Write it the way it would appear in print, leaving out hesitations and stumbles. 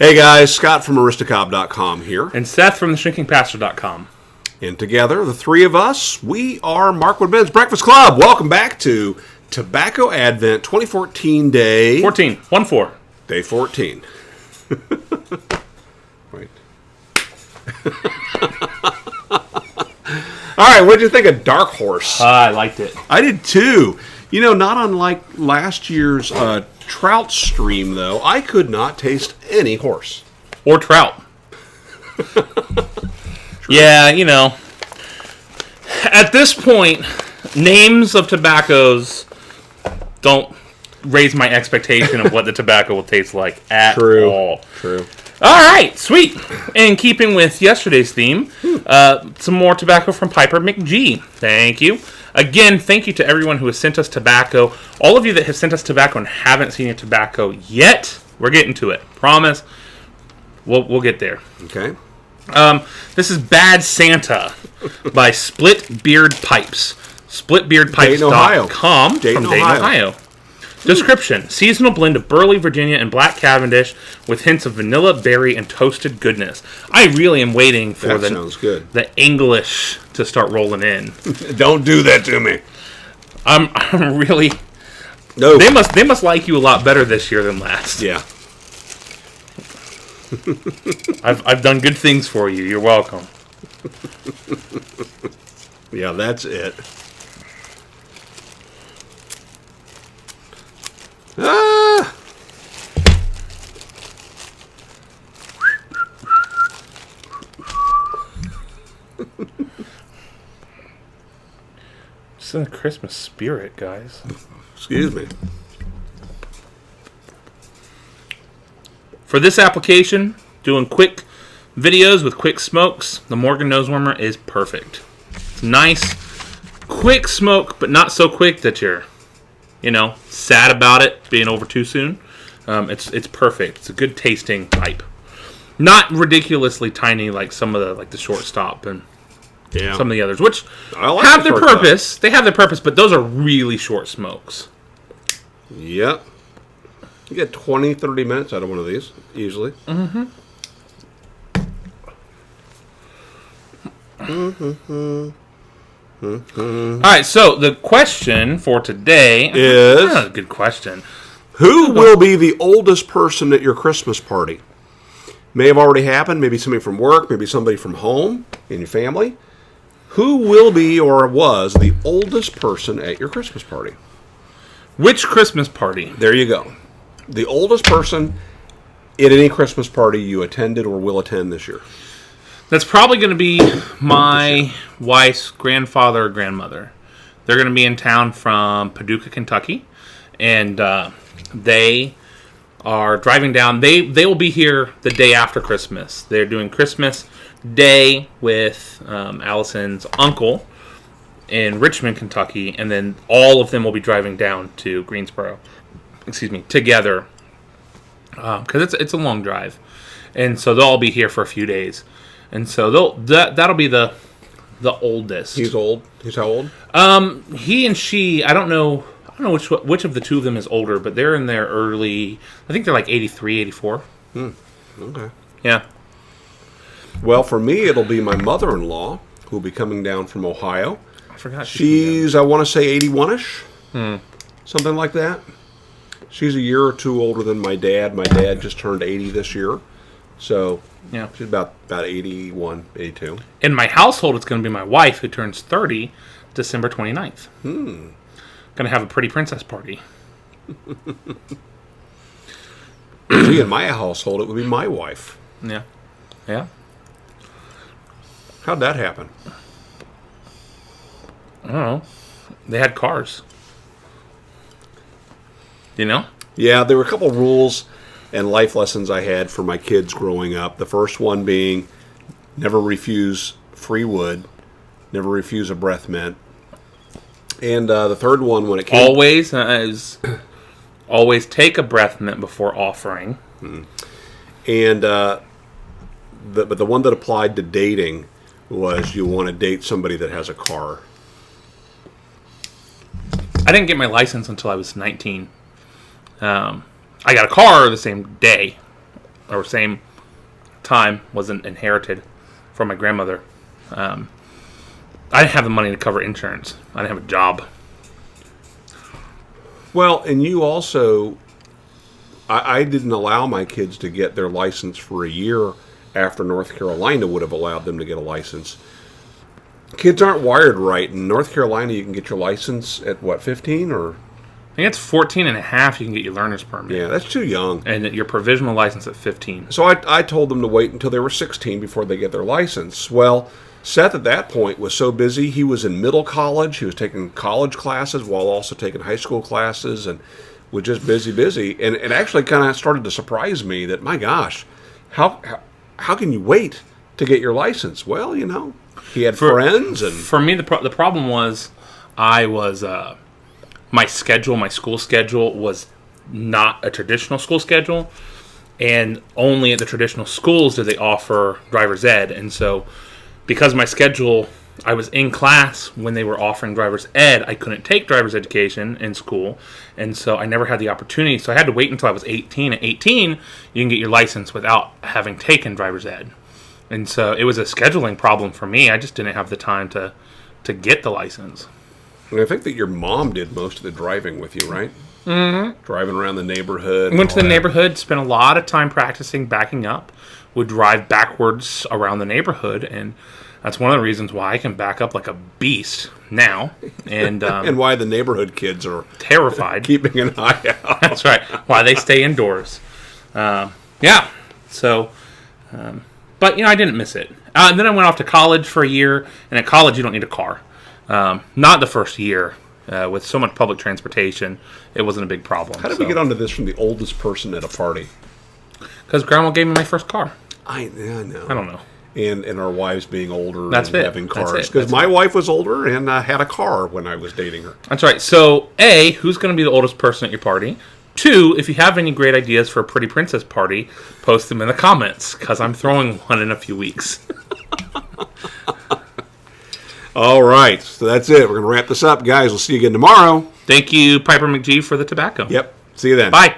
Hey guys, Scott from Aristocob.com here. And Seth from theshrinkingpastor.com. And together, the three of us, we are Markwood Men's Breakfast Club. Welcome back to Tobacco Advent 2014 Day... 14. 1-4. Day 14. Wait. All right, what did you think of Dark Horse? I liked it. I did too. You know, not unlike last year's trout stream, though, I could not taste any horse. Or trout. Yeah, you know. At this point, names of tobaccos don't raise my expectation of what the tobacco will taste like at all. True. All right, sweet. In keeping with yesterday's theme, some more tobacco from Piper McG. Thank you. Again, thank you to everyone who has sent us tobacco. All of you that have sent us tobacco and haven't seen your tobacco yet, we're getting to it. Promise. We'll get there. Okay. This is Bad Santa by Split Beard Pipes. SplitBeardPipes.com from Dayton, Ohio. Description: seasonal blend of Burley, Virginia, and Black Cavendish with hints of vanilla, berry, and toasted goodness. I really am waiting for the English to start rolling in. Don't do that to me. I'm really. No. They must like you a lot better this year than last. Yeah. I've done good things for you. You're welcome. Yeah, that's it. Ah! Just in the Christmas spirit, guys. Excuse me. For this application, doing quick videos with quick smokes, the Morgan Nose Warmer is perfect. It's nice, quick smoke, but not so quick that you're, sad about it being over too soon. It's perfect. It's a good tasting pipe. Not ridiculously tiny like some of the shortstop and some of the others, which have their purpose. They have their purpose, but those are really short smokes. Yep. You get 20, 30 minutes out of one of these, usually. Mm-hmm. All right, so the question for today is... a good question. Who will be the oldest person at your Christmas party? May have already happened. Maybe somebody from work. Maybe somebody from home in your family. Who will be or was the oldest person at your Christmas party? Which Christmas party? There you go. The oldest person at any Christmas party you attended or will attend this year. That's probably going to be my wife's grandfather or grandmother. They're going to be in town from Paducah, Kentucky, and they are driving down. They will be here the day after Christmas. They're doing Christmas Day with Allison's uncle in Richmond, Kentucky, and then all of them will be driving down to Greensboro. Together, because it's a long drive, and so they'll all be here for a few days, and so that'll be the oldest. He's old. He's how old? He and she. I don't know which of the two of them is older, but they're in their early. I think they're like 83, 84. Okay. Yeah. Well, for me, it'll be my mother-in-law who'll be coming down from Ohio. I forgot. She's I want to say 81ish, something like that. She's a year or two older than my dad. My dad just turned 80 this year. So, yeah, she's about 81, 82. In my household, it's going to be my wife, who turns 30 December 29th. Going to have a pretty princess party. See, in my household, it would be my wife. Yeah. Yeah. How'd that happen? I don't know. They had cars. Yeah, there were a couple of rules and life lessons I had for my kids growing up. The first one being never refuse free wood, never refuse a breath mint. And the third one, when it came... Always take a breath mint before offering. And but the one that applied to dating was you want to date somebody that has a car. I didn't get my license until I was 19. I got a car the same day. or same time wasn't inherited from my grandmother. I didn't have the money to cover insurance. I didn't have a job. Well, and you also, I didn't allow my kids to get their license for a year after North Carolina would have allowed them to get a license. Kids aren't wired right. In North Carolina, you can get your license at, 15 or? I think it's 14 and a half you can get your learner's permit. Yeah, that's too young. And your provisional license at 15. So I told them to wait until they were 16 before they get their license. Well, Seth at that point was so busy. He was in middle college. He was taking college classes while also taking high school classes and was just busy. And it actually kind of started to surprise me that, my gosh, how can you wait to get your license? Well, he had friends. And for me, the problem was I was... my school schedule was not a traditional school schedule, and only at the traditional schools did they offer driver's ed. And so because my schedule, I was in class when they were offering driver's ed, I couldn't take driver's education in school, and so I never had the opportunity. So I had to wait until I was 18. At 18, you can get your license without having taken driver's ed. And so it was a scheduling problem for me. I just didn't have the time to get the license. And I think that your mom did most of the driving with you, right? Mm-hmm. Driving around the neighborhood. Went to the neighborhood, spent a lot of time practicing backing up, would drive backwards around the neighborhood, and that's one of the reasons why I can back up like a beast now. And and why the neighborhood kids are terrified. Keeping an eye out. That's right. Why they stay indoors. Yeah. So, but, I didn't miss it. And then I went off to college for a year, and at college you don't need a car. Not the first year. With so much public transportation, it wasn't a big problem. How did we get onto this from the oldest person at a party? Because Grandma gave me my first car. I know. I don't know. And our wives being older That's and it. having That's cars. it. Because my wife was older and had a car when I was dating her. That's right. So, A, who's going to be the oldest person at your party? 2, if you have any great ideas for a pretty princess party, post them in the comments, because I'm throwing one in a few weeks. All right, so that's it. We're going to wrap this up, guys. We'll see you again tomorrow. Thank you, Piper McG, for the tobacco. Yep. See you then. Bye.